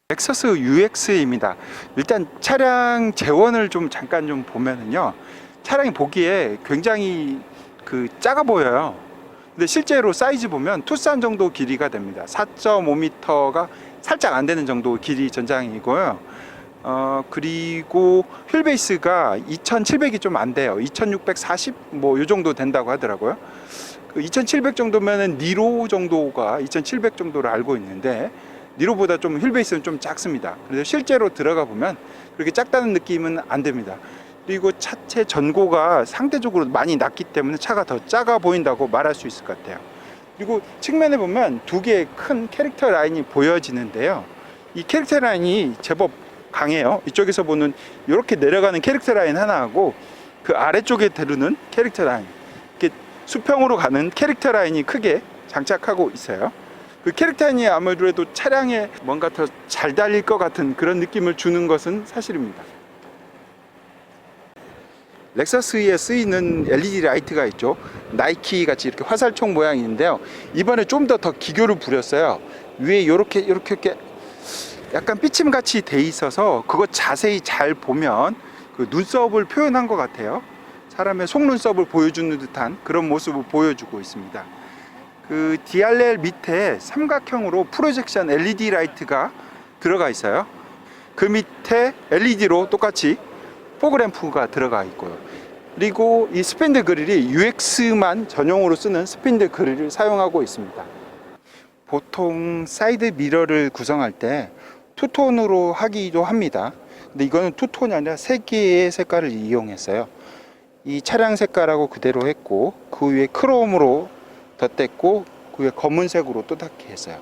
렉서스 UX입니다. 일단 차량 재원을 좀 잠깐 좀 보면은요, 차량이 보기에 굉장히 작아 보여요. 근데 실제로 사이즈 보면 투싼 정도 길이가 됩니다. 4.5m가 살짝 안 되는 정도 길이 전장이고요. 그리고 휠 베이스가 2700이 좀 안 돼요. 2640 뭐 요 정도 된다고 하더라고요. 2700 정도면은 니로 정도가 2700 정도를 알고 있는데, 니로보다 좀 휠 베이스는 좀 작습니다. 그래서 실제로 들어가 보면 그렇게 작다는 느낌은 안 됩니다. 그리고 차체 전고가 상대적으로 많이 낮기 때문에 차가 더 작아 보인다고 말할 수 있을 것 같아요. 그리고 측면에 보면 두 개의 큰 캐릭터 라인이 보여지는데요, 이 캐릭터 라인이 제법 강해요. 이쪽에서 보는 이렇게 내려가는 캐릭터 라인 하나하고 그 아래쪽에 다루는 캐릭터 라인, 이렇게 수평으로 가는 캐릭터 라인이 크게 장착하고 있어요. 그 캐릭터 라인이 아무래도 차량에 뭔가 더 잘 달릴 것 같은 그런 느낌을 주는 것은 사실입니다. 렉서스에 쓰이는 LED 라이트가 있죠. 나이키 같이 이렇게 화살촉 모양이 있는데요, 이번에 좀 더 기교를 부렸어요. 위에 이렇게 약간 삐침 같이 돼 있어서 그거 자세히 잘 보면 그 눈썹을 표현한 것 같아요. 사람의 속눈썹을 보여주는 듯한 그런 모습을 보여주고 있습니다. 그 DRL 밑에 삼각형으로 프로젝션 LED 라이트가 들어가 있어요. 그 밑에 LED로 똑같이 포그램프가 들어가 있고요. 그리고 이 스핀드 그릴이 UX만 전용으로 쓰는 스핀드 그릴을 사용하고 있습니다. 보통 사이드 미러를 구성할 때 투톤으로 하기도 합니다. 근데 이거는 투톤이 아니라 3개의 색깔을 이용했어요. 이 차량 색깔하고 그대로 했고, 그 위에 크롬으로 덧댔고, 그 위에 검은색으로 또 닿게 했어요.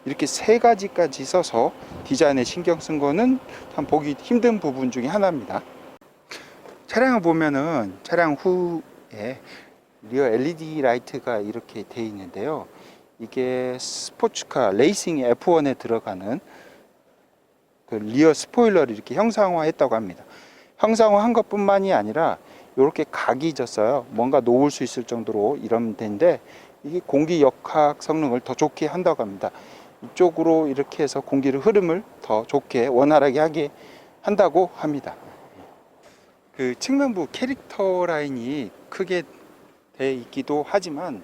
이렇게 3가지까지 써서 디자인에 신경 쓴 거는 참 보기 힘든 부분 중에 하나입니다. 차량을 보면은 차량 후에 리어 LED 라이트가 이렇게 되어 있는데요, 이게 스포츠카 레이싱 F1에 들어가는 그 리어 스포일러를 이렇게 형상화 했다고 합니다. 형상화 한 것 뿐만이 아니라 이렇게 각이 졌어요. 뭔가 놓을 수 있을 정도로 이런 데인데, 이게 공기 역학 성능을 더 좋게 한다고 합니다. 이쪽으로 이렇게 해서 공기를 흐름을 더 좋게 원활하게 하게 한다고 합니다. 그 측면부 캐릭터 라인이 크게 돼 있기도 하지만,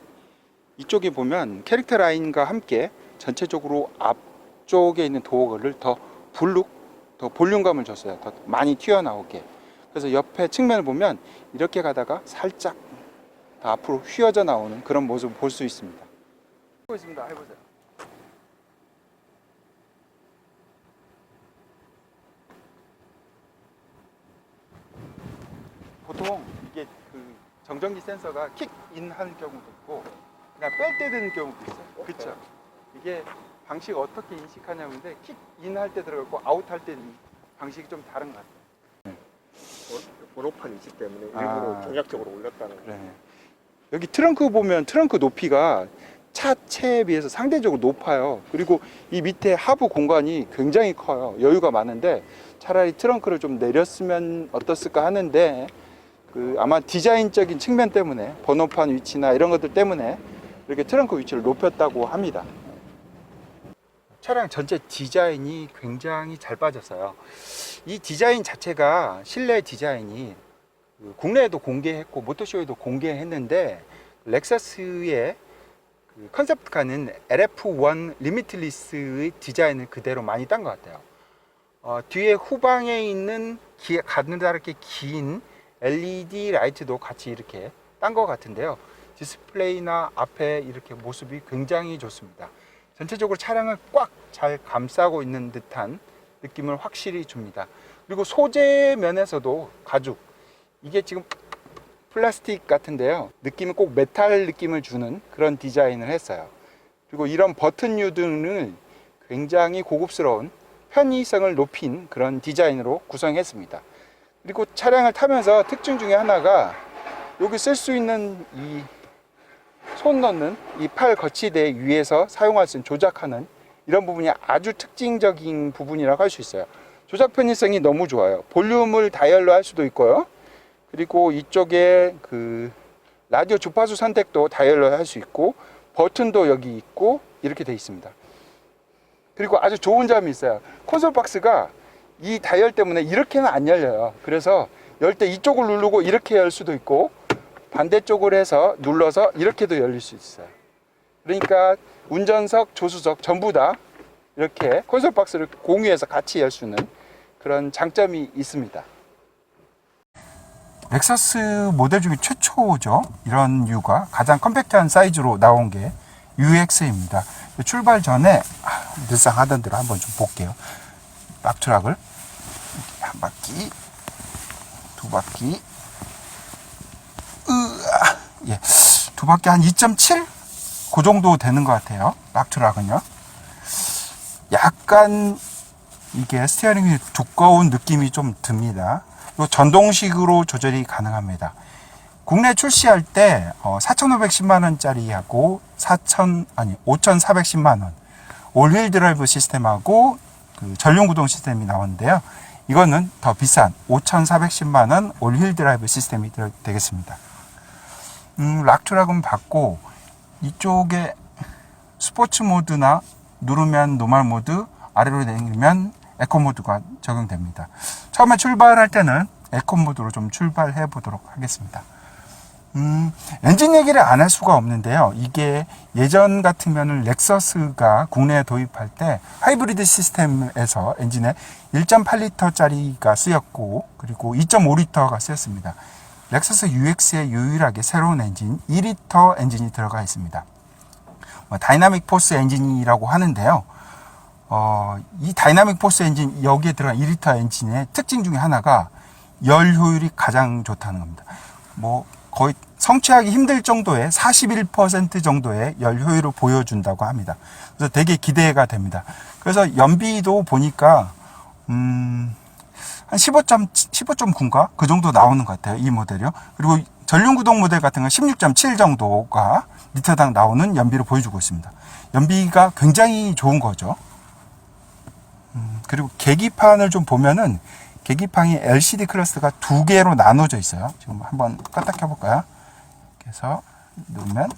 이쪽에 보면 캐릭터 라인과 함께 전체적으로 앞쪽에 있는 도어를 더 볼륨감을 줬어요. 더 많이 튀어나오게. 그래서 옆에 측면을 보면 이렇게 가다가 살짝 더 앞으로 휘어져 나오는 그런 모습을 볼 수 있습니다. 해보세요. 보통 이게 그 정전기 센서가 킥인 하는 경우도 있고 그냥 뺄 때 되는 경우도 있어요. 그렇죠? 이게 방식 어떻게 인식하냐는데, 킥인 할 때 들어갔고 아웃 할 때 방식이 좀 다른 것 같아요. 번호판 있기 때문에 일부러 경략적으로 올렸다는 거예요. 그래. 여기 트렁크 보면 트렁크 높이가 차체에 비해서 상대적으로 높아요. 그리고 이 밑에 하부 공간이 굉장히 커요. 여유가 많은데 차라리 트렁크를 좀 내렸으면 어떻을까 하는데, 아마 디자인적인 측면 때문에 번호판 위치나 이런 것들 때문에 이렇게 트렁크 위치를 높였다고 합니다. 차량 전체 디자인이 굉장히 잘 빠졌어요. 이 디자인 자체가 실내 디자인이 국내에도 공개했고 모터쇼에도 공개했는데, 렉서스의 컨셉트카는 LF1 리미틀리스의 디자인을 그대로 많이 딴 것 같아요. 뒤에 후방에 있는 가느다랗게 긴 LED 라이트도 같이 이렇게 딴 것 같은데요, 디스플레이나 앞에 이렇게 모습이 굉장히 좋습니다. 전체적으로 차량을 꽉 잘 감싸고 있는 듯한 느낌을 확실히 줍니다. 그리고 소재 면에서도 가죽, 이게 지금 플라스틱 같은데요, 느낌은 꼭 메탈 느낌을 주는 그런 디자인을 했어요. 그리고 이런 버튼류 등을 굉장히 고급스러운 편의성을 높인 그런 디자인으로 구성했습니다. 그리고 차량을 타면서 특징 중에 하나가 여기 쓸 수 있는 이 손 넣는 이 팔 거치대 위에서 사용할 수 있는 조작하는 이런 부분이 아주 특징적인 부분이라고 할 수 있어요. 조작 편의성이 너무 좋아요. 볼륨을 다이얼로 할 수도 있고요. 그리고 이쪽에 그 라디오 주파수 선택도 다이얼로 할 수 있고, 버튼도 여기 있고 이렇게 돼 있습니다. 그리고 아주 좋은 점이 있어요. 콘솔 박스가 이 다이얼 때문에 이렇게는 안 열려요. 그래서 열 때 이쪽을 누르고 이렇게 열 수도 있고 반대쪽으로 해서 눌러서 이렇게도 열릴 수 있어요. 그러니까 운전석, 조수석 전부 다 이렇게 콘솔 박스를 공유해서 같이 열 수 있는 그런 장점이 있습니다. 렉서스 모델 중에 최초죠. 이런 류가 가장 컴팩트한 사이즈로 나온 게 UX입니다. 출발 전에 늘상 하던 대로 한번 좀 볼게요. 락트락을 한 바퀴, 두 바퀴, 예, 두 바퀴 한 2.7? 그 정도 되는 것 같아요. 락트락은요. 약간 이게 스티어링이 두꺼운 느낌이 좀 듭니다. 이 전동식으로 조절이 가능합니다. 국내 출시할 때 4,510만 원짜리하고 5,410만 원 올휠 드라이브 시스템하고 그 전륜 구동 시스템이 나오는데요. 이거는 더 비싼 5,410만 원 올휠 드라이브 시스템이 되겠습니다. 락트락은 받고 이쪽에 스포츠 모드나 누르면 노멀 모드, 아래로 내리면 에코 모드가 적용됩니다. 처음에 출발할 때는 에코 모드로 좀 출발해 보도록 하겠습니다. 엔진 얘기를 안 할 수가 없는데요. 이게 예전 같으면 렉서스가 국내에 도입할 때 하이브리드 시스템에서 엔진에 1.8리터짜리가 쓰였고 그리고 2.5리터가 쓰였습니다. 렉서스 UX에 유일하게 새로운 엔진 2리터 엔진이 들어가 있습니다. 다이나믹 포스 엔진이라고 하는데요. 이 다이나믹 포스 엔진 여기에 들어간 2리터 엔진의 특징 중에 하나가 열 효율이 가장 좋다는 겁니다. 거의 성취하기 힘들 정도의 41% 정도의 열 효율을 보여준다고 합니다. 그래서 되게 기대가 됩니다. 그래서 연비도 보니까 한 15.9인가 그 정도 나오는 것 같아요. 이 모델이요. 그리고 전륜 구동 모델 같은 건 16.7 정도가 리터당 나오는 연비를 보여주고 있습니다. 연비가 굉장히 좋은 거죠. 그리고 계기판을 좀 보면은 계기판이 LCD 클러스터가 두 개로 나눠져 있어요. 지금 한번 껐다 켜볼까요? 그래서 누르면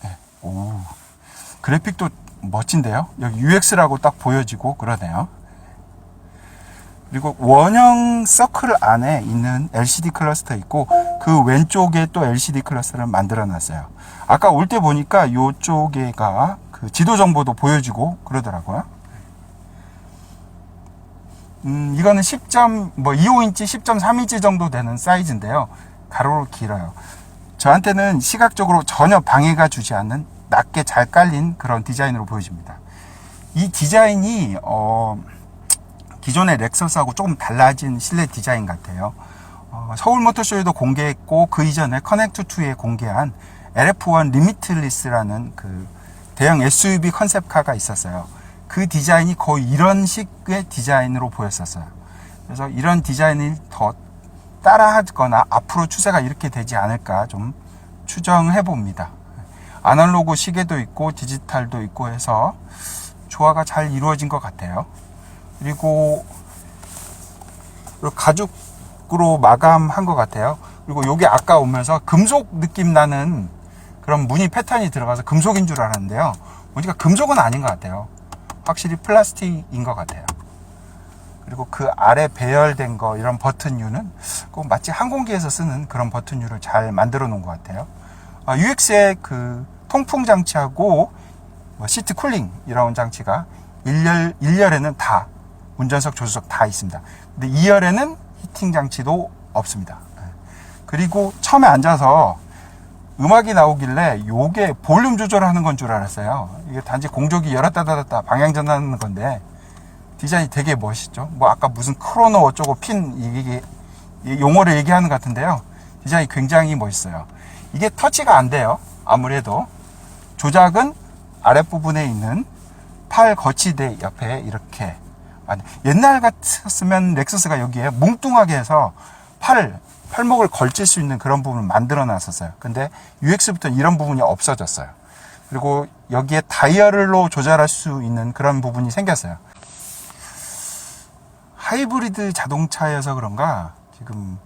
네. 오, 그래픽도 멋진데요. 여기 UX라고 딱 보여지고 그러네요. 그리고 원형 서클 안에 있는 LCD 클러스터 있고 그 왼쪽에 또 LCD 클러스터를 만들어 놨어요. 아까 올 때 보니까 이쪽에가 그 지도 정보도 보여지고 그러더라고요. 이거는 25인치, 10.3인치 정도 되는 사이즈인데요. 가로로 길어요. 저한테는 시각적으로 전혀 방해가 주지 않는 낮게 잘 깔린 그런 디자인으로 보여집니다. 이 디자인이 기존의 렉서스하고 조금 달라진 실내 디자인 같아요. 서울 모터쇼에도 공개했고 그 이전에 커넥트2에 공개한 LF1 리미틀리스라는 그 대형 SUV 컨셉카가 있었어요. 그 디자인이 거의 이런 식의 디자인으로 보였었어요. 그래서 이런 디자인을 더 따라하거나 앞으로 추세가 이렇게 되지 않을까 좀 추정해 봅니다. 아날로그 시계도 있고 디지털도 있고 해서 조화가 잘 이루어진 것 같아요. 그리고 가죽으로 마감한 것 같아요. 그리고 요게 아까 오면서 금속 느낌 나는 그런 무늬 패턴이 들어가서 금속인 줄 알았는데요. 보니까 금속은 아닌 것 같아요. 확실히 플라스틱인 것 같아요. 그리고 그 아래 배열된 거 이런 버튼류는 꼭 마치 항공기에서 쓰는 그런 버튼류를 잘 만들어 놓은 것 같아요. UX의 그 통풍 장치하고 시트 쿨링 이런 장치가 1열에는 다 운전석 조수석 다 있습니다. 근데 2열에는 히팅 장치도 없습니다. 그리고 처음에 앉아서 음악이 나오길래 요게 볼륨 조절하는 건 줄 알았어요. 이게 단지 공조기 열었다 닫았다 방향 전환하는 건데 디자인이 되게 멋있죠. 아까 무슨 크로노 어쩌고 핀 이게 용어를 얘기하는 것 같은데요. 디자인이 굉장히 멋있어요. 이게 터치가 안 돼요. 아무래도 조작은 아랫부분에 있는 팔 거치대 옆에 이렇게 옛날 같았으면 렉서스가 여기에 뭉뚱하게 해서 팔목을 걸칠 수 있는 그런 부분을 만들어 놨었어요. 근데 UX부터 이런 부분이 없어졌어요. 그리고 여기에 다이얼로 조절할 수 있는 그런 부분이 생겼어요. 하이브리드 자동차여서 그런가 지금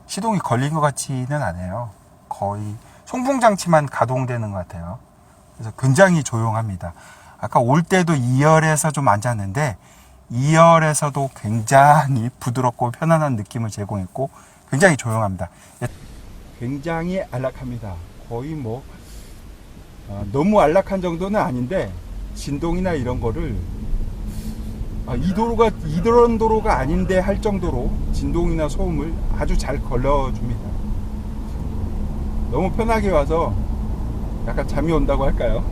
시동이 걸린 것 같지는 않아요. 거의 송풍장치만 가동되는 것 같아요. 그래서 굉장히 조용합니다. 아까 올 때도 2열에서 좀 앉았는데 2열에서도 굉장히 부드럽고 편안한 느낌을 제공했고 굉장히 조용합니다. 굉장히 안락합니다. 거의 뭐 너무 안락한 정도는 아닌데 진동이나 이런 거를 이런 도로가 아닌데 할 정도로 진동이나 소음을 아주 잘 걸러줍니다. 너무 편하게 와서 약간 잠이 온다고 할까요?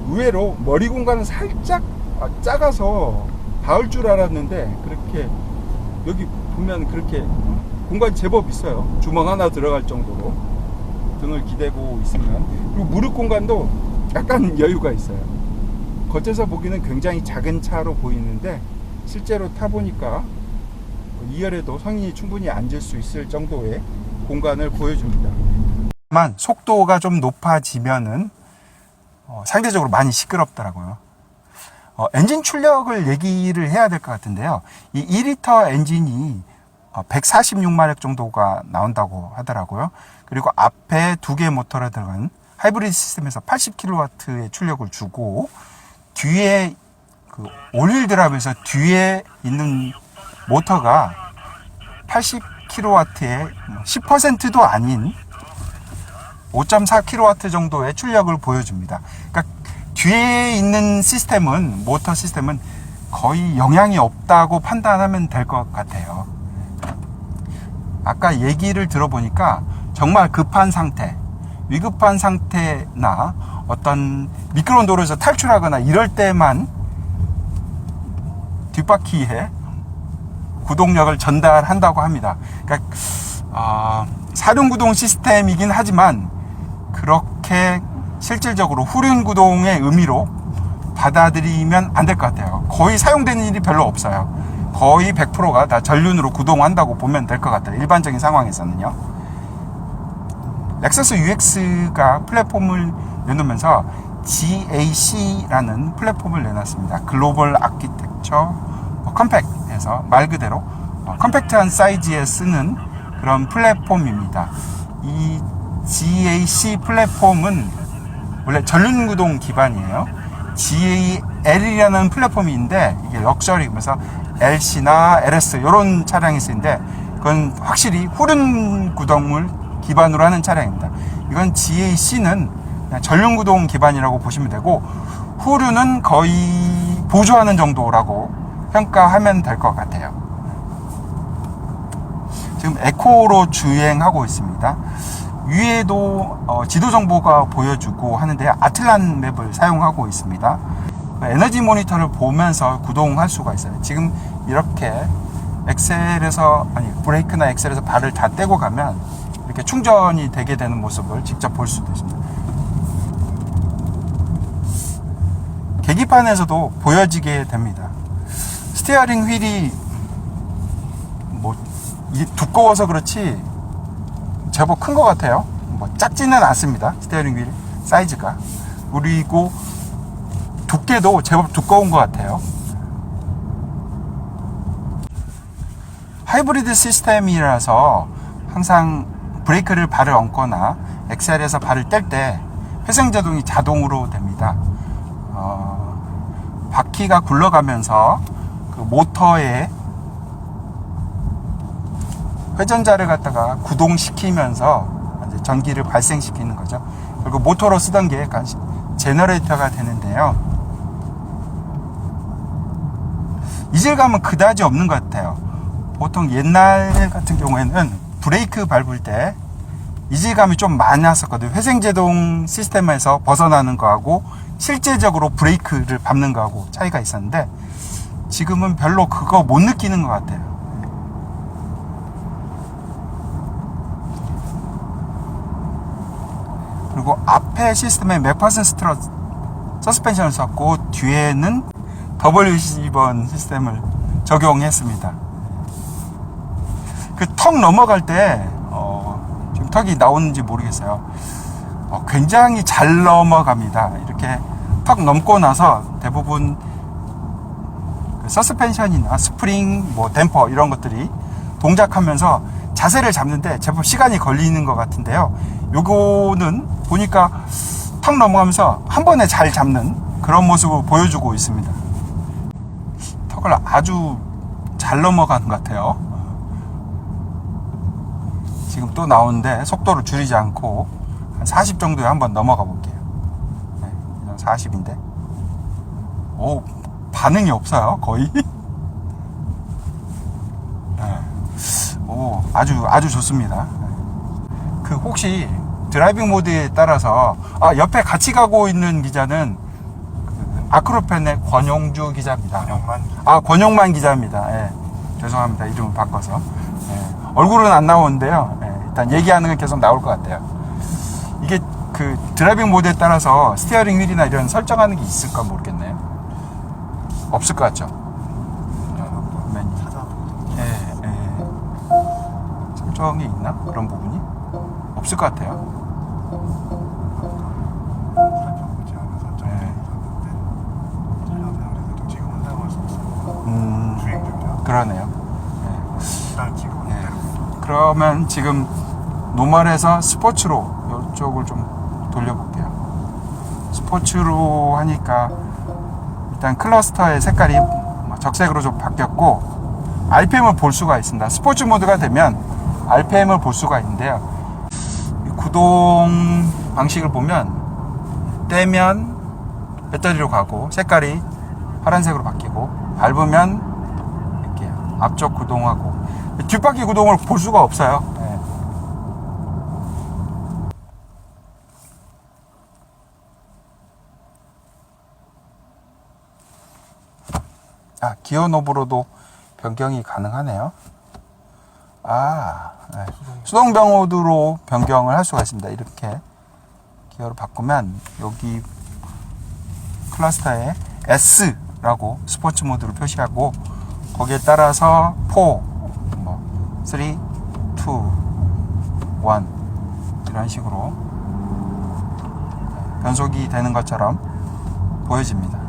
의외로 머리 공간은 살짝 작아서 닿을 줄 알았는데 그렇게 여기 보면 그렇게 공간이 제법 있어요. 주먹 하나 들어갈 정도로 등을 기대고 있으면. 그리고 무릎 공간도 약간 여유가 있어요. 겉에서 보기는 굉장히 작은 차로 보이는데 실제로 타보니까 2열에도 성인이 충분히 앉을 수 있을 정도의 공간을 보여줍니다. 다만 속도가 좀 높아지면은 상대적으로 많이 시끄럽더라고요. 엔진 출력을 얘기를 해야 될 것 같은데요. 이 2리터 엔진이 146마력 정도가 나온다고 하더라고요. 그리고 앞에 2개 모터가 들어간 하이브리드 시스템에서 80kW의 출력을 주고 뒤에 그 올릴 드랍에서 뒤에 있는 모터가 80kW의 10%도 아닌 5.4kW 정도의 출력을 보여줍니다. 그러니까 뒤에 있는 시스템은, 모터 시스템은 거의 영향이 없다고 판단하면 될 것 같아요. 아까 얘기를 들어보니까 정말 급한 상태, 위급한 상태나 어떤 미끄러운 도로에서 탈출하거나 이럴 때만 뒷바퀴에 구동력을 전달한다고 합니다. 그러니까 사륜구동 시스템이긴 하지만 그렇게 실질적으로 후륜구동의 의미로 받아들이면 안 될 것 같아요. 거의 사용되는 일이 별로 없어요. 거의 100%가 다 전륜으로 구동한다고 보면 될 것 같아요. 일반적인 상황에서는요. 렉서스 UX가 플랫폼을 내놓으면서 GAC라는 플랫폼을 내놨습니다. 글로벌 아키텍처 컴팩트에서 말 그대로 컴팩트한 사이즈에 쓰는 그런 플랫폼입니다. 이 GAC 플랫폼은 원래 전륜구동 기반이에요. GAL이라는 플랫폼이 있는데 이게 럭셔리, 그래서 LC나 LS 이런 차량이 쓰는데 그건 확실히 후륜구동을 기반으로 하는 차량입니다. 이건 GAC는 전륜구동 기반이라고 보시면 되고 후륜은 거의 보조하는 정도라고 평가하면 될 것 같아요. 지금 에코로 주행하고 있습니다. 위에도 지도 정보가 보여주고 하는데 아틀란 맵을 사용하고 있습니다. 에너지 모니터를 보면서 구동할 수가 있어요. 지금 이렇게 브레이크나 엑셀에서 발을 다 떼고 가면 이렇게 충전이 되게 되는 모습을 직접 볼 수도 있습니다. 계기판에서도 보여지게 됩니다. 스티어링 휠이 이게 두꺼워서 그렇지 제법 큰 것 같아요. 작지는 않습니다. 스티어링 휠 사이즈가. 그리고 두께도 제법 두꺼운 것 같아요. 하이브리드 시스템이라서 항상 브레이크를 발을 얹거나 엑셀에서 발을 뗄 때 회생제동이 자동으로 됩니다. 바퀴가 굴러가면서 그 모터에 회전자를 갖다가 구동시키면서 이제 전기를 발생시키는 거죠. 그리고 모터로 쓰던 게 제너레이터가 되는데요. 이질감은 그다지 없는 것 같아요. 보통 옛날 같은 경우에는 브레이크 밟을 때 이질감이 좀 많았었거든요. 회생제동 시스템에서 벗어나는 거하고 실제적으로 브레이크를 밟는 거하고 차이가 있었는데 지금은 별로 그거 못 느끼는 것 같아요. 그리고 앞에 시스템에 맥퍼슨 스트럿 서스펜션을 썼고 뒤에는 WC1 시스템을 적용했습니다. 그 턱 넘어갈 때 지금 턱이 나오는지 모르겠어요. 굉장히 잘 넘어갑니다. 이렇게 턱 넘고 나서 대부분 그 서스펜션이나 스프링, 댐퍼 이런 것들이 동작하면서 자세를 잡는데 제법 시간이 걸리는 것 같은데요. 요거는 보니까 탁 넘어가면서 한 번에 잘 잡는 그런 모습을 보여주고 있습니다. 턱을 아주 잘 넘어가는 것 같아요. 지금 또 나오는데 속도를 줄이지 않고 한 40 정도에 한번 넘어가 볼게요. 네, 40인데 오, 반응이 없어요 거의. 네. 오, 아주 좋습니다. 그 혹시 드라이빙 모드에 따라서 옆에 같이 가고 있는 기자는 그 아크로펜의 권용주 기자입니다. 권용만 기자입니다. 예. 죄송합니다. 이름을 바꿔서. 예. 얼굴은 안 나오는데요. 예. 일단 얘기하는 건 계속 나올 것 같아요. 이게 그 드라이빙 모드에 따라서 스티어링 휠이나 이런 설정하는 게 있을까 모르겠네요. 없을 것 같죠? 설정이 있나? 그런 부분이? 없을 것 같아요. 그러네요. 그러면 지금 노멀에서 스포츠로 이쪽을 좀 돌려볼게요. 스포츠로 하니까 일단 클러스터의 색깔이 적색으로 좀 바뀌었고 RPM을 볼 수가 있습니다. 스포츠 모드가 되면 RPM을 볼 수가 있는데요. 구동 방식을 보면 떼면 배터리로 가고 색깔이 파란색으로 바뀌고 밟으면 이렇게 앞쪽 구동하고 뒷바퀴 구동을 볼 수가 없어요. 네. 기어 노브로도 변경이 가능하네요. 네. 수동 모드로 변경을 할 수가 있습니다. 이렇게 기어를 바꾸면 여기 클러스터에 S라고 스포츠 모드를 표시하고 거기에 따라서 4, 3, 2, 1 이런 식으로 변속이 되는 것처럼 보여집니다.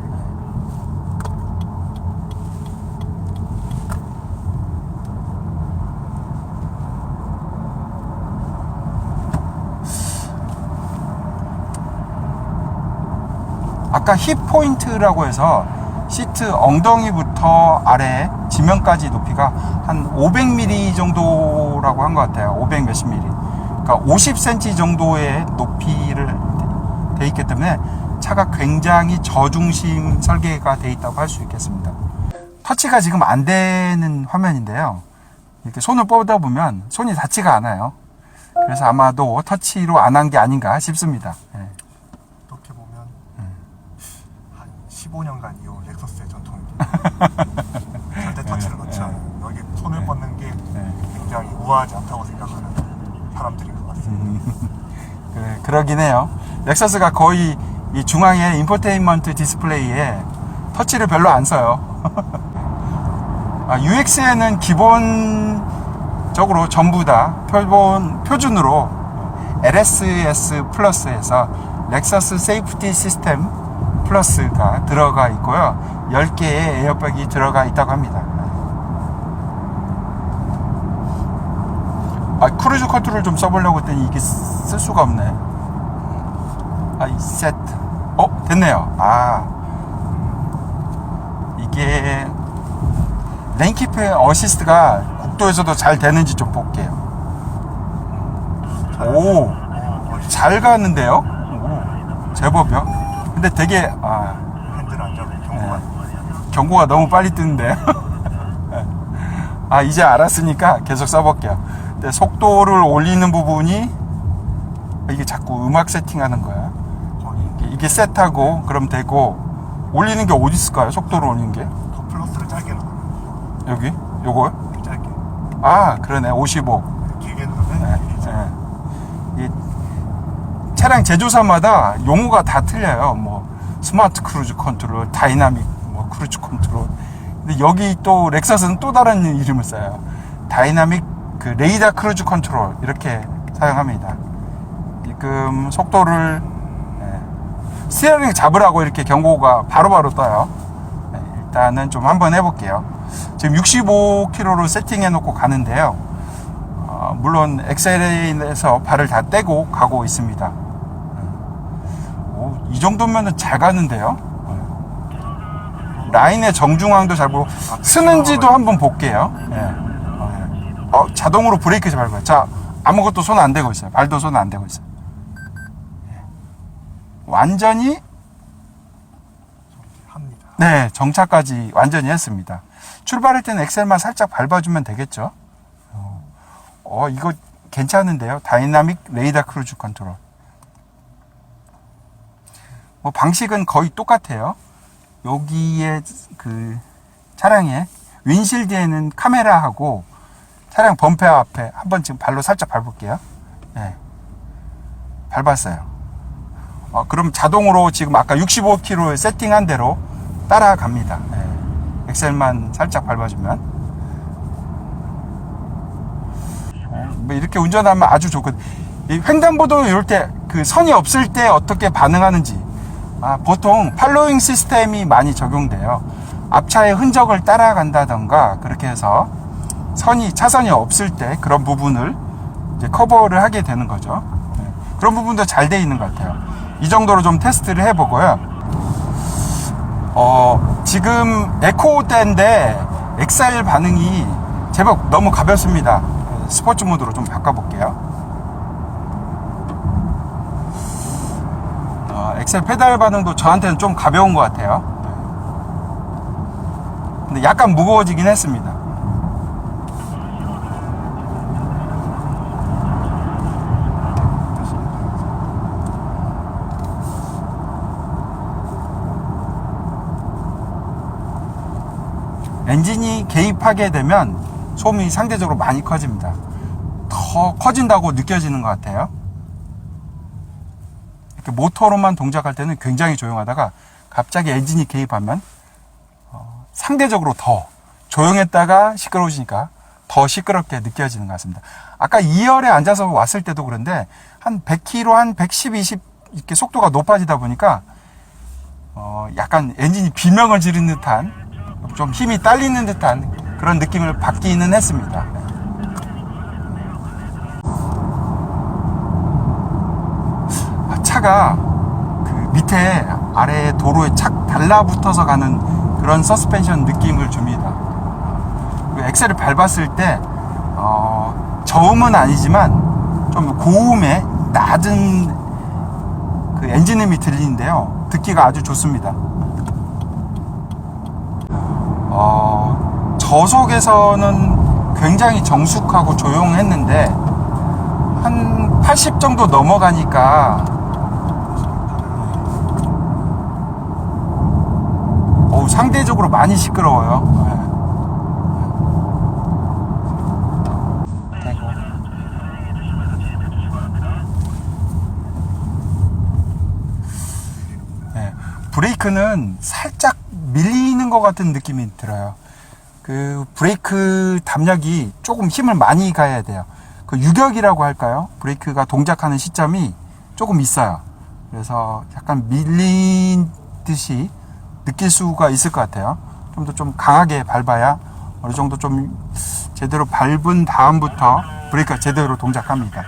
아까 힙 포인트라고 해서 시트 엉덩이부터 아래 지면까지 높이가 한 500mm 정도라고 한 것 같아요. 500 몇십 mm. 그러니까 50cm 정도의 높이를 돼 있기 때문에 차가 굉장히 저중심 설계가 돼 있다고 할 수 있겠습니다. 터치가 지금 안 되는 화면인데요. 이렇게 손을 뻗다 보면 손이 닿지가 않아요. 그래서 아마도 터치로 안 한 게 아닌가 싶습니다. 네. 15년간 이후 렉서스의 전통입니다. 절대 터치를 넣지 않아요. 여기 손을 뻗는 게 굉장히 우아하지 않다고 생각하는 사람들인 것 같습니다. 그러긴 해요. 렉서스가 거의 이 중앙에 인포테인먼트 디스플레이에 터치를 별로 안 써요. UX에는 기본적으로 전부 다 표준으로 LSS 플러스에서 렉서스 세이프티 시스템 플러스가 들어가 있고요. 10개의 에어백이 들어가 있다고 합니다. 크루즈 컨트롤 좀 써보려고 했더니 이게 쓸 수가 없네. 이 세트. 됐네요. 이게 랭키프 어시스트가 국도에서도 잘 되는지 좀 볼게요. 오, 잘 가는데요? 제법이요. 근데 되게 핸들 안전 경고가 너무 빨리 뜨는데. 이제 알았으니까 계속 써볼게요. 근데 속도를 올리는 부분이 이게 자꾸 음악 세팅하는 거야. 이게 셋하고 그럼 되고 올리는 게 어디 있을까요? 속도를 올리는 게 더 플러스를 짧게 넣어요. 여기? 요거요? 짧게. 그러네. 55. 길게 넣으면 이 차량 제조사마다 용어가 다 틀려요. 스마트 크루즈 컨트롤, 다이나믹 크루즈 컨트롤. 근데 여기 또 렉서스는 또 다른 이름을 써요. 다이나믹 레이더 크루즈 컨트롤 이렇게 사용합니다. 지금 속도를 스티어링 잡으라고 이렇게 경고가 바로바로 떠요. 일단은 좀 한번 해볼게요. 지금 65km로 세팅해 놓고 가는데요. 물론 엑셀에서 발을 다 떼고 가고 있습니다. 이 정도면은 잘 가는데요. 라인의 정중앙도 잘 보고 쓰는지도 한번 볼게요. 자동으로 브레이크 잘 밟아요. 자, 아무것도 손 안 대고 있어요. 발도 손 안 대고 있어요. 완전히 합니다. 네, 정차까지 완전히 했습니다. 출발할 때는 엑셀만 살짝 밟아주면 되겠죠. 이거 괜찮은데요. 다이나믹 레이더 크루즈 컨트롤. 뭐 방식은 거의 똑같아요. 여기에 그 차량의 윈실드에는 카메라하고 차량 범퍼 앞에 한번 지금 발로 살짝 밟을게요. 네. 밟았어요. 그럼 자동으로 지금 아까 65km에 세팅한 대로 따라갑니다. 네. 엑셀만 살짝 밟아주면. 뭐 이렇게 운전하면 아주 좋거든요. 이 횡단보도 이럴 때 그 선이 없을 때 어떻게 반응하는지. 보통 팔로잉 시스템이 많이 적용돼요. 앞차의 흔적을 따라간다던가 그렇게 해서 차선이 없을 때 그런 부분을 이제 커버를 하게 되는 거죠. 네. 그런 부분도 잘 돼 있는 것 같아요. 이 정도로 좀 테스트를 해보고요. 지금 에코대인데 엑셀 반응이 제법 너무 가볍습니다. 스포츠 모드로 좀 바꿔볼게요. 엑셀 페달 반응도 저한테는 좀 가벼운 것 같아요. 근데 약간 무거워지긴 했습니다. 엔진이 개입하게 되면 소음이 상대적으로 많이 커집니다. 더 커진다고 느껴지는 것 같아요. 이렇게 모터로만 동작할 때는 굉장히 조용하다가 갑자기 엔진이 개입하면 상대적으로 더 조용했다가 시끄러우시니까 더 시끄럽게 느껴지는 것 같습니다. 아까 2열에 앉아서 왔을 때도 그런데 한 100km, 한 110, 20 이렇게 속도가 높아지다 보니까 약간 엔진이 비명을 지르는 듯한 좀 힘이 딸리는 듯한 그런 느낌을 받기는 했습니다. 차가 그 밑에 아래 도로에 착 달라붙어서 가는 그런 서스펜션 느낌을 줍니다. 엑셀을 밟았을 때 저음은 아니지만 좀 고음의 낮은 그 엔진음이 들리는데요. 듣기가 아주 좋습니다. 저속에서는 굉장히 정숙하고 조용했는데 한 80 정도 넘어가니까 상대적으로 많이 시끄러워요. 브레이크는 살짝 밀리는 것 같은 느낌이 들어요. 그 브레이크 담력이 조금 힘을 많이 가야 돼요. 그 유격이라고 할까요? 브레이크가 동작하는 시점이 조금 있어요. 그래서 약간 밀린 듯이 느낄 수가 있을 것 같아요. 좀 더 좀 강하게 밟아야 어느 정도 좀 제대로 밟은 다음부터 브레이크가 제대로 동작합니다.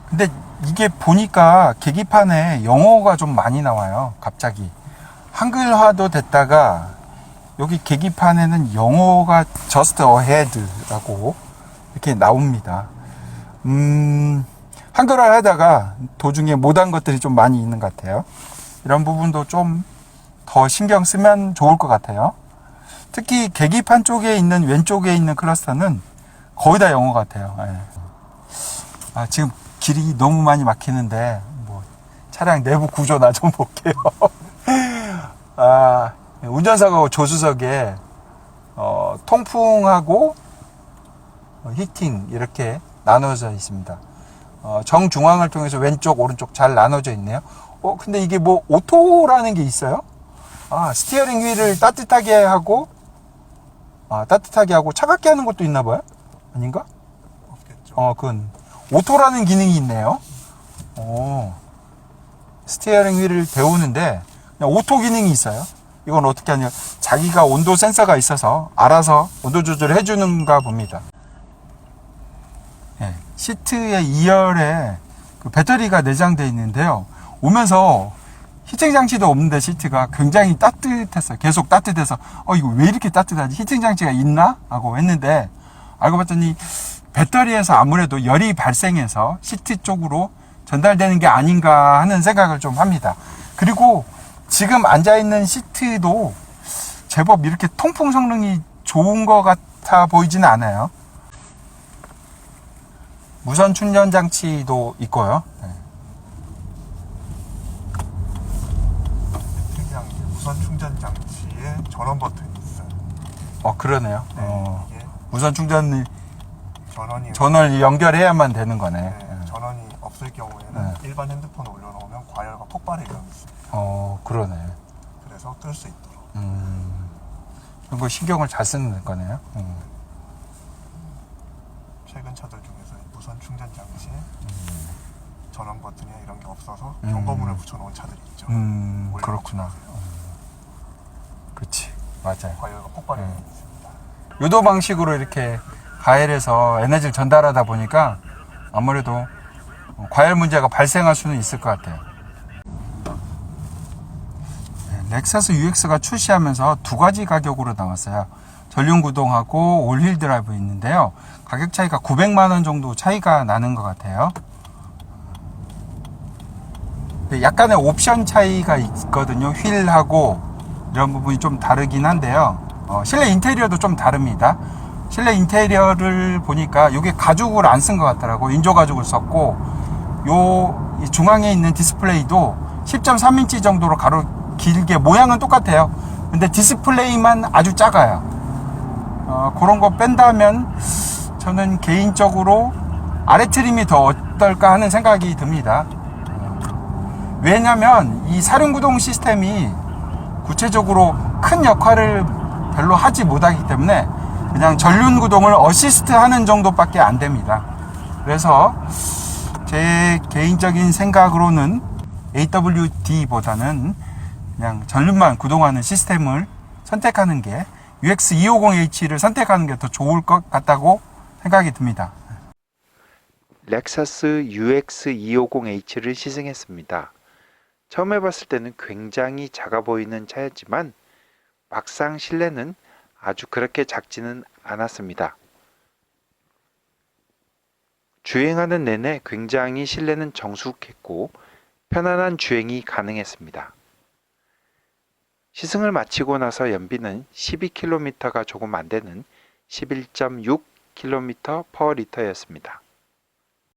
근데 이게 보니까 계기판에 영어가 좀 많이 나와요. 갑자기 한글화도 됐다가 여기 계기판에는 영어가 just ahead라고 이렇게 나옵니다. 한글화 하다가 도중에 못한 것들이 좀 많이 있는 것 같아요. 이런 부분도 좀 더 신경 쓰면 좋을 것 같아요. 특히 계기판 쪽에 있는 왼쪽에 있는 클러스터는 거의 다 영어 같아요. 지금 길이 너무 많이 막히는데 뭐 차량 내부 구조나 좀 볼게요. 운전석하고 조수석에 통풍하고 히팅 이렇게 나눠져 있습니다. 정중앙을 통해서 왼쪽 오른쪽 잘 나눠져 있네요. 근데 이게 뭐 오토라는 게 있어요? 스티어링 휠을 따뜻하게 하고 차갑게 하는 것도 있나 봐요? 아닌가? 없겠죠. 그건 오토라는 기능이 있네요. 스티어링 휠을 데우는데 그냥 오토 기능이 있어요. 이건 어떻게 하냐, 자기가 온도 센서가 있어서 알아서 온도 조절을 해주는가 봅니다. 예, 시트의 2열에 그 배터리가 내장되어 있는데요. 오면서 히팅 장치도 없는데 시트가 굉장히 따뜻했어요. 계속 따뜻해서 이거 왜 이렇게 따뜻하지? 히팅 장치가 있나? 하고 했는데 알고 봤더니 배터리에서 아무래도 열이 발생해서 시트 쪽으로 전달되는 게 아닌가 하는 생각을 좀 합니다. 그리고 지금 앉아있는 시트도 제법 이렇게 통풍 성능이 좋은 것 같아 보이지는 않아요. 무선 충전 장치도 있고요. 특이한 게 무선 충전 장치에 전원 버튼이 있어요. 그러네요. 이게 무선 충전 전원이 전원을 연결해야만 되는 거네. 네, 전원이 없을 경우에는 일반 핸드폰을 올려놓으면 과열과 폭발의 위험이 있습니다. 그러네. 그래서 끌 수 있도록. 이런 거 신경을 잘 쓰는 거네요. 최근 차들 중에서 이 무선 충전 장치에 전원 버튼이나 이런 게 없어서 경고문을 붙여놓은 차들이 있죠. 그렇구나. 그치, 맞아요. 과열과 폭발의 위험이 있습니다. 유도 방식으로 이렇게 가열해서 에너지를 전달하다 보니까 아무래도 과열 문제가 발생할 수는 있을 것 같아요. 렉사스 UX가 출시하면서 두 가지 가격으로 나왔어요. 전륜구동하고 올휠 드라이브 있는데요. 가격 차이가 900만 원 정도 차이가 나는 것 같아요. 약간의 옵션 차이가 있거든요. 휠하고 이런 부분이 좀 다르긴 한데요. 실내 인테리어도 좀 다릅니다. 실내 인테리어를 보니까 이게 가죽을 안 쓴 것 같더라고요. 인조 가죽을 썼고, 요 중앙에 있는 디스플레이도 10.3인치 정도로 길게 모양은 똑같아요. 근데 디스플레이만 아주 작아요. 그런 거 뺀다면 저는 개인적으로 아래 트림이 더 어떨까 하는 생각이 듭니다. 왜냐면 이 사륜구동 시스템이 구체적으로 큰 역할을 별로 하지 못하기 때문에 그냥 전륜구동을 어시스트 하는 정도밖에 안 됩니다. 그래서 제 개인적인 생각으로는 AWD보다는 그냥 전륜만 구동하는 시스템을 선택하는 게, UX250H를 선택하는 게 더 좋을 것 같다고 생각이 듭니다. 렉사스 UX250H를 시승했습니다. 처음 해봤을 때는 굉장히 작아 보이는 차였지만 막상 실내는 아주 그렇게 작지는 않았습니다. 주행하는 내내 굉장히 실내는 정숙했고 편안한 주행이 가능했습니다. 시승을 마치고 나서 연비는 12km가 조금 안 되는 11.6km/L였습니다.